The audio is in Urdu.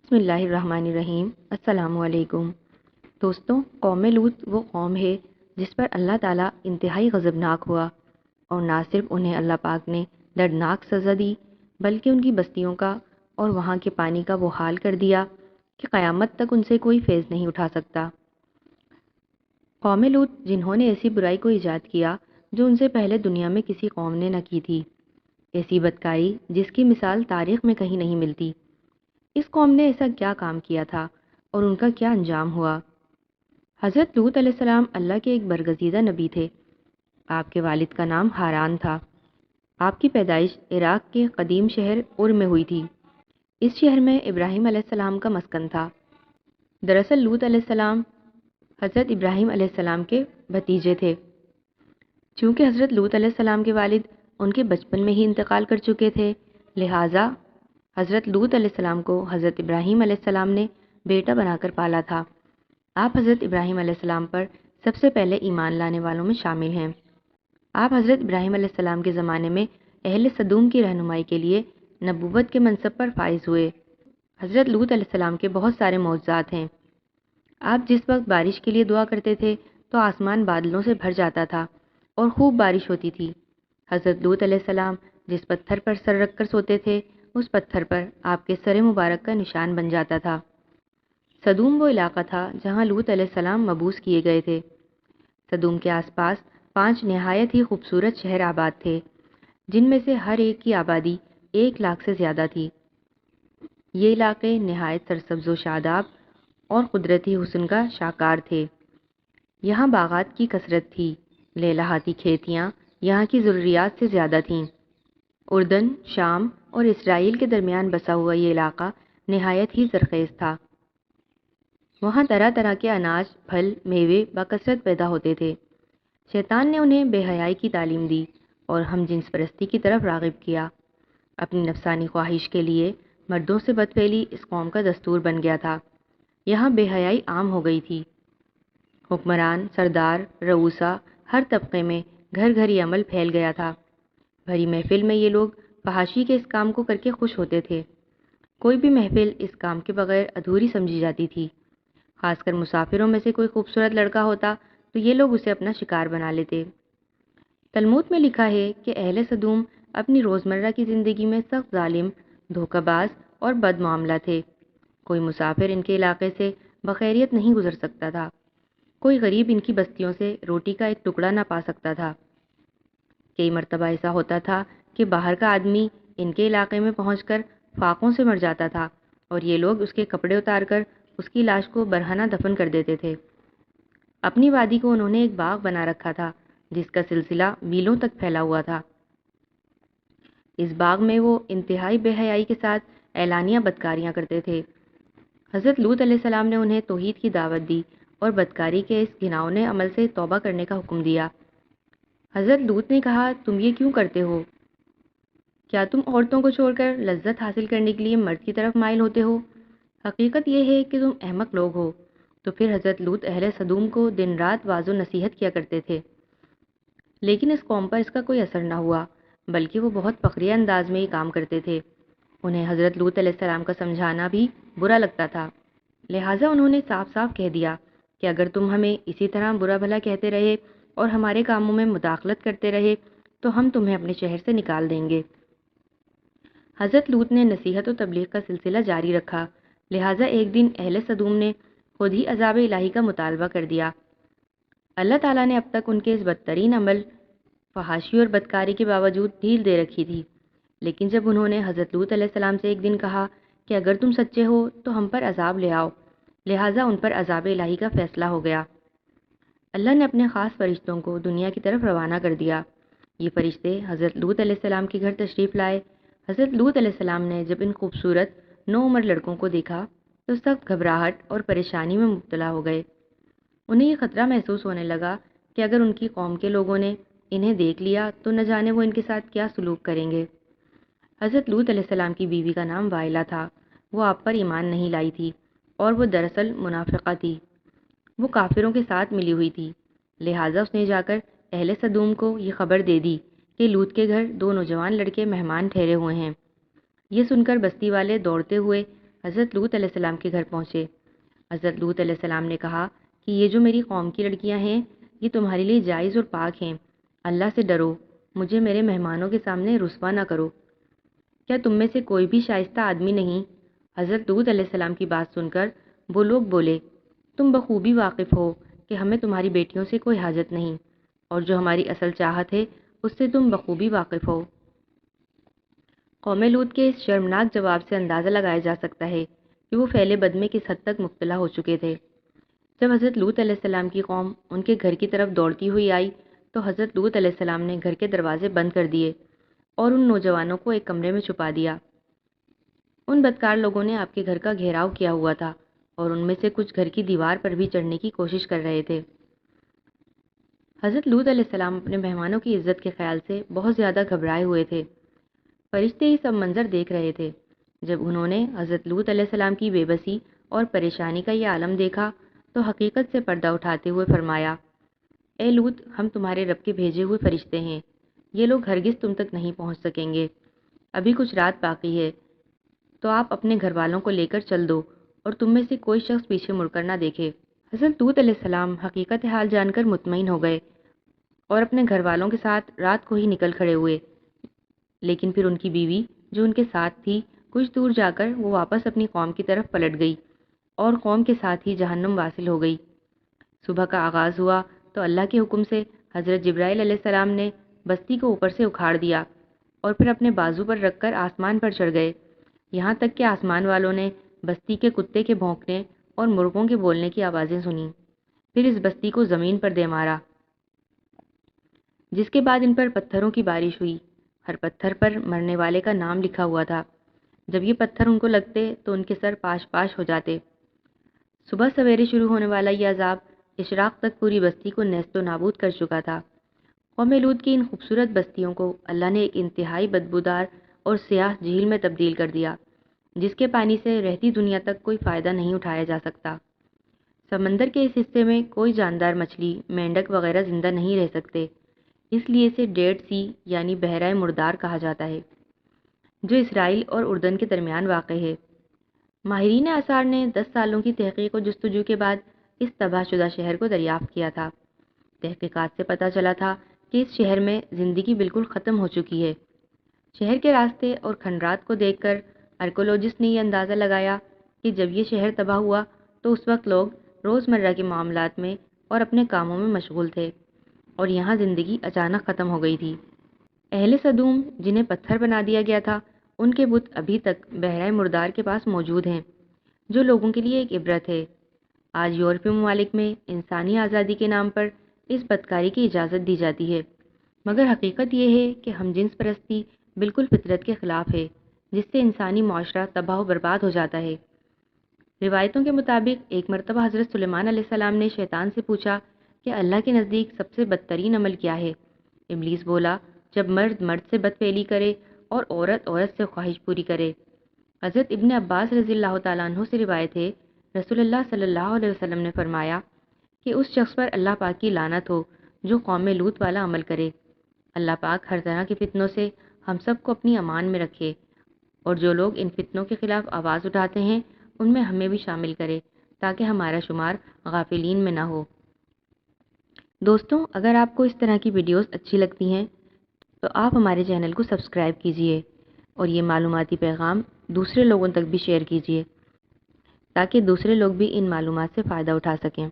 بسم اللہ الرحمن الرحیم۔ السلام علیکم دوستوں، قوم لوط وہ قوم ہے جس پر اللہ تعالیٰ انتہائی غضبناک ہوا، اور نہ صرف انہیں اللہ پاک نے دردناک سزا دی بلکہ ان کی بستیوں کا اور وہاں کے پانی کا وہ حال کر دیا کہ قیامت تک ان سے کوئی فیض نہیں اٹھا سکتا۔ قوم لوط جنہوں نے ایسی برائی کو ایجاد کیا جو ان سے پہلے دنیا میں کسی قوم نے نہ کی تھی، ایسی بدکاری جس کی مثال تاریخ میں کہیں نہیں ملتی، اس قوم نے ایسا کیا کام کیا تھا اور ان کا کیا انجام ہوا؟ حضرت لوط علیہ السلام اللہ کے ایک برگزیدہ نبی تھے۔ آپ کے والد کا نام ہاران تھا۔ آپ کی پیدائش عراق کے قدیم شہر ار میں ہوئی تھی۔ اس شہر میں ابراہیم علیہ السلام کا مسکن تھا۔ دراصل لوط علیہ السلام حضرت ابراہیم علیہ السلام کے بھتیجے تھے۔ چونکہ حضرت لوط علیہ السلام کے والد ان کے بچپن میں ہی انتقال کر چکے تھے، لہٰذا حضرت لوط علیہ السلام کو حضرت ابراہیم علیہ السلام نے بیٹا بنا کر پالا تھا۔ آپ حضرت ابراہیم علیہ السلام پر سب سے پہلے ایمان لانے والوں میں شامل ہیں۔ آپ حضرت ابراہیم علیہ السلام کے زمانے میں اہل سدوم کی رہنمائی کے لیے نبوت کے منصب پر فائز ہوئے۔ حضرت لوط علیہ السلام کے بہت سارے معجزات ہیں۔ آپ جس وقت بارش کے لیے دعا کرتے تھے تو آسمان بادلوں سے بھر جاتا تھا اور خوب بارش ہوتی تھی۔ حضرت لوط علیہ السلام جس پتھر پر سر رکھ کر سوتے تھے، اس پتھر پر آپ کے سر مبارک کا نشان بن جاتا تھا۔ سدوم وہ علاقہ تھا جہاں لوط علیہ السلام مبعوث کیے گئے تھے۔ سدوم کے آس پاس 5 نہایت ہی خوبصورت شہر آباد تھے، جن میں سے ہر ایک کی آبادی 1 لاکھ سے زیادہ تھی۔ یہ علاقے نہایت سرسبز و شاداب اور قدرتی حسن کا شاہکار تھے۔ یہاں باغات کی کثرت تھی، لہلہاتی کھیتیاں یہاں کی ضروریات سے زیادہ تھیں۔ اردن، شام اور اسرائیل کے درمیان بسا ہوا یہ علاقہ نہایت ہی زرخیز تھا۔ وہاں طرح طرح کے اناج، پھل، میوے بکثرت پیدا ہوتے تھے۔ شیطان نے انہیں بے حیائی کی تعلیم دی اور ہم جنس پرستی کی طرف راغب کیا۔ اپنی نفسانی خواہش کے لیے مردوں سے بدفعلی اس قوم کا دستور بن گیا تھا۔ یہاں بے حیائی عام ہو گئی تھی۔ حکمران، سردار، رؤسا، ہر طبقے میں گھر گھر یہ عمل پھیل گیا تھا۔ بھری محفل میں یہ لوگ فحاشی کے اس کام کو کر کے خوش ہوتے تھے۔ کوئی بھی محفل اس کام کے بغیر ادھوری سمجھی جاتی تھی۔ خاص کر مسافروں میں سے کوئی خوبصورت لڑکا ہوتا تو یہ لوگ اسے اپنا شکار بنا لیتے۔ تلمود میں لکھا ہے کہ اہل سدوم اپنی روزمرہ کی زندگی میں سخت ظالم، دھوکہ باز اور بد معاملہ تھے۔ کوئی مسافر ان کے علاقے سے بخیریت نہیں گزر سکتا تھا۔ کوئی غریب ان کی بستیوں سے روٹی کا ایک ٹکڑا نہ پا سکتا تھا۔ کئی مرتبہ ایسا ہوتا تھا کہ باہر کا آدمی ان کے علاقے میں پہنچ کر فاقوں سے مر جاتا تھا اور یہ لوگ اس کے کپڑے اتار کر اس کی لاش کو برہنہ دفن کر دیتے تھے۔ اپنی وادی کو انہوں نے ایک باغ بنا رکھا تھا جس کا سلسلہ میلوں تک پھیلا ہوا تھا۔ اس باغ میں وہ انتہائی بے حیائی کے ساتھ اعلانیہ بدکاریاں کرتے تھے۔ حضرت لوط علیہ السلام نے انہیں توحید کی دعوت دی اور بدکاری کے اس گھناؤنے عمل سے توبہ کرنے کا حکم دیا۔ حضرت لوط نے کہا، تم یہ کیوں کرتے ہو؟ کیا تم عورتوں کو چھوڑ کر لذت حاصل کرنے کے لیے مرد کی طرف مائل ہوتے ہو؟ حقیقت یہ ہے کہ تم احمق لوگ ہو۔ تو پھر حضرت لوط اہل سدوم کو دن رات واعظ و نصیحت کیا کرتے تھے، لیکن اس قوم پر اس کا کوئی اثر نہ ہوا، بلکہ وہ بہت فخریہ انداز میں یہ کام کرتے تھے۔ انہیں حضرت لوط علیہ السلام کا سمجھانا بھی برا لگتا تھا، لہٰذا انہوں نے صاف صاف کہہ دیا کہ اگر تم ہمیں اسی طرح برا بھلا کہتے رہے اور ہمارے کاموں میں مداخلت کرتے رہے تو ہم تمہیں اپنے شہر سے نکال دیں گے۔ حضرت لوط نے نصیحت و تبلیغ کا سلسلہ جاری رکھا، لہٰذا ایک دن اہل سدوم نے خود ہی عذاب الہی کا مطالبہ کر دیا۔ اللہ تعالیٰ نے اب تک ان کے اس بدترین عمل، فحاشی اور بدکاری کے باوجود ڈھیل دے رکھی تھی، لیکن جب انہوں نے حضرت لوط علیہ السلام سے ایک دن کہا کہ اگر تم سچے ہو تو ہم پر عذاب لے آؤ، لہٰذا ان پر عذاب الہی کا فیصلہ ہو گیا۔ اللہ نے اپنے خاص فرشتوں کو دنیا کی طرف روانہ کر دیا۔ یہ فرشتے حضرت لوط علیہ السلام کے گھر تشریف لائے۔ حضرت لوط علیہ السلام نے جب ان خوبصورت نوعمر لڑکوں کو دیکھا تو سخت گھبراہٹ اور پریشانی میں مبتلا ہو گئے۔ انہیں یہ خطرہ محسوس ہونے لگا کہ اگر ان کی قوم کے لوگوں نے انہیں دیکھ لیا تو نہ جانے وہ ان کے ساتھ کیا سلوک کریں گے۔ حضرت لوط علیہ السلام کی بیوی کا نام وائلہ تھا۔ وہ آپ پر ایمان نہیں لائی تھی اور وہ دراصل منافقہ تھی۔ وہ کافروں کے ساتھ ملی ہوئی تھی، لہٰذا اس نے جا کر اہل سدوم کو یہ خبر دے دی کہ لوط کے گھر 2 نوجوان لڑکے مہمان ٹھہرے ہوئے ہیں۔ یہ سن کر بستی والے دوڑتے ہوئے حضرت لوط علیہ السلام کے گھر پہنچے۔ حضرت لوط علیہ السلام نے کہا کہ یہ جو میری قوم کی لڑکیاں ہیں یہ تمہارے لیے جائز اور پاک ہیں، اللہ سے ڈرو، مجھے میرے مہمانوں کے سامنے رسوا نہ کرو۔ کیا تم میں سے کوئی بھی شائستہ آدمی نہیں؟ حضرت لوط علیہ السلام کی بات سن کر وہ لوگ بولے، تم بخوبی واقف ہو کہ ہمیں تمہاری بیٹیوں سے کوئی حاجت نہیں، اور جو ہماری اصل چاہت ہے اس سے تم بخوبی واقف ہو۔ قوم لوط کے اس شرمناک جواب سے اندازہ لگایا جا سکتا ہے کہ وہ فعل بد میں کس حد تک مبتلا ہو چکے تھے۔ جب حضرت لوط علیہ السلام کی قوم ان کے گھر کی طرف دوڑتی ہوئی آئی تو حضرت لوط علیہ السلام نے گھر کے دروازے بند کر دیے اور ان نوجوانوں کو ایک کمرے میں چھپا دیا۔ ان بدکار لوگوں نے آپ کے گھر کا گھیراؤ کیا ہوا تھا اور ان میں سے کچھ گھر کی دیوار پر بھی چڑھنے کی کوشش کر رہے تھے۔ حضرت لوط علیہ السلام اپنے مہمانوں کی عزت کے خیال سے بہت زیادہ گھبرائے ہوئے تھے۔ فرشتے یہ سب منظر دیکھ رہے تھے۔ جب انہوں نے حضرت لوط علیہ السلام کی بے بسی اور پریشانی کا یہ عالم دیکھا تو حقیقت سے پردہ اٹھاتے ہوئے فرمایا، اے لوط، ہم تمہارے رب کے بھیجے ہوئے فرشتے ہیں، یہ لوگ ہرگز تم تک نہیں پہنچ سکیں گے، ابھی کچھ رات باقی ہے، تو آپ اپنے گھر والوں کو لے کر چل دو اور تم میں سے کوئی شخص پیچھے مڑ کر نہ دیکھے۔ حضرت لوط علیہ السلام حقیقت حال جان کر مطمئن ہو گئے اور اپنے گھر والوں کے ساتھ رات کو ہی نکل کھڑے ہوئے، لیکن پھر ان کی بیوی جو ان کے ساتھ تھی کچھ دور جا کر وہ واپس اپنی قوم کی طرف پلٹ گئی اور قوم کے ساتھ ہی جہنم واصل ہو گئی۔ صبح کا آغاز ہوا تو اللہ کے حکم سے حضرت جبرائیل علیہ السلام نے بستی کو اوپر سے اکھاڑ دیا اور پھر اپنے بازو پر رکھ کر آسمان پر چڑھ گئے، یہاں تک کہ آسمان والوں نے بستی کے کتے کے بھونکنے اور مرغوں کے بولنے کی آوازیں سنیں، پھر اس بستی کو زمین پر دے مارا، جس کے بعد ان پر پتھروں کی بارش ہوئی۔ ہر پتھر پر مرنے والے کا نام لکھا ہوا تھا۔ جب یہ پتھر ان کو لگتے تو ان کے سر پاش پاش ہو جاتے۔ صبح سویرے شروع ہونے والا یہ عذاب اشراق تک پوری بستی کو نیست و نابود کر چکا تھا۔ قوم لوط کی ان خوبصورت بستیوں کو اللہ نے ایک انتہائی بدبودار اور سیاہ جھیل میں تبدیل کر دیا، جس کے پانی سے رہتی دنیا تک کوئی فائدہ نہیں اٹھایا جا سکتا۔ سمندر کے اس حصے میں کوئی جاندار مچھلی، مینڈک وغیرہ زندہ نہیں رہ سکتے، اس لیے اسے ڈیڈ سی یعنی بحیرہ مردار کہا جاتا ہے، جو اسرائیل اور اردن کے درمیان واقع ہے۔ ماہرین آثار نے 10 سالوں کی تحقیق و جستجو کے بعد اس تباہ شدہ شہر کو دریافت کیا تھا۔ تحقیقات سے پتہ چلا تھا کہ اس شہر میں زندگی بالکل ختم ہو چکی ہے۔ شہر کے راستے اور کھنڈرات کو دیکھ کر آرکیولوجسٹ نے یہ اندازہ لگایا کہ جب یہ شہر تباہ ہوا تو اس وقت لوگ روزمرہ کے معاملات میں اور اپنے کاموں میں مشغول تھے اور یہاں زندگی اچانک ختم ہو گئی تھی۔ اہل سدوم جنہیں پتھر بنا دیا گیا تھا، ان کے بت ابھی تک بحیرہ مردار کے پاس موجود ہیں، جو لوگوں کے لیے ایک عبرت ہے۔ آج یورپی ممالک میں انسانی آزادی کے نام پر اس بدکاری کی اجازت دی جاتی ہے، مگر حقیقت یہ ہے کہ ہم جنس پرستی بالکل فطرت کے خلاف ہے، جس سے انسانی معاشرہ تباہ و برباد ہو جاتا ہے۔ روایتوں کے مطابق ایک مرتبہ حضرت سلیمان علیہ السلام نے شیطان سے پوچھا کہ اللہ کے نزدیک سب سے بدترین عمل کیا ہے؟ ابلیس بولا، جب مرد مرد سے بدفعلی کرے اور عورت عورت سے خواہش پوری کرے۔ حضرت ابن عباس رضی اللہ تعالیٰ عنہ سے روایت ہے، رسول اللہ صلی اللہ علیہ وسلم نے فرمایا کہ اس شخص پر اللہ پاک کی لعنت ہو جو قوم لوط والا عمل کرے۔ اللہ پاک ہر طرح کے فتنوں سے ہم سب کو اپنی امان میں رکھے، اور جو لوگ ان فتنوں کے خلاف آواز اٹھاتے ہیں ان میں ہمیں بھی شامل کرے تاکہ ہمارا شمار غافلین میں نہ ہو۔ دوستوں، اگر آپ کو اس طرح کی ویڈیوز اچھی لگتی ہیں تو آپ ہمارے چینل کو سبسکرائب کیجئے اور یہ معلوماتی پیغام دوسرے لوگوں تک بھی شیئر کیجئے تاکہ دوسرے لوگ بھی ان معلومات سے فائدہ اٹھا سکیں۔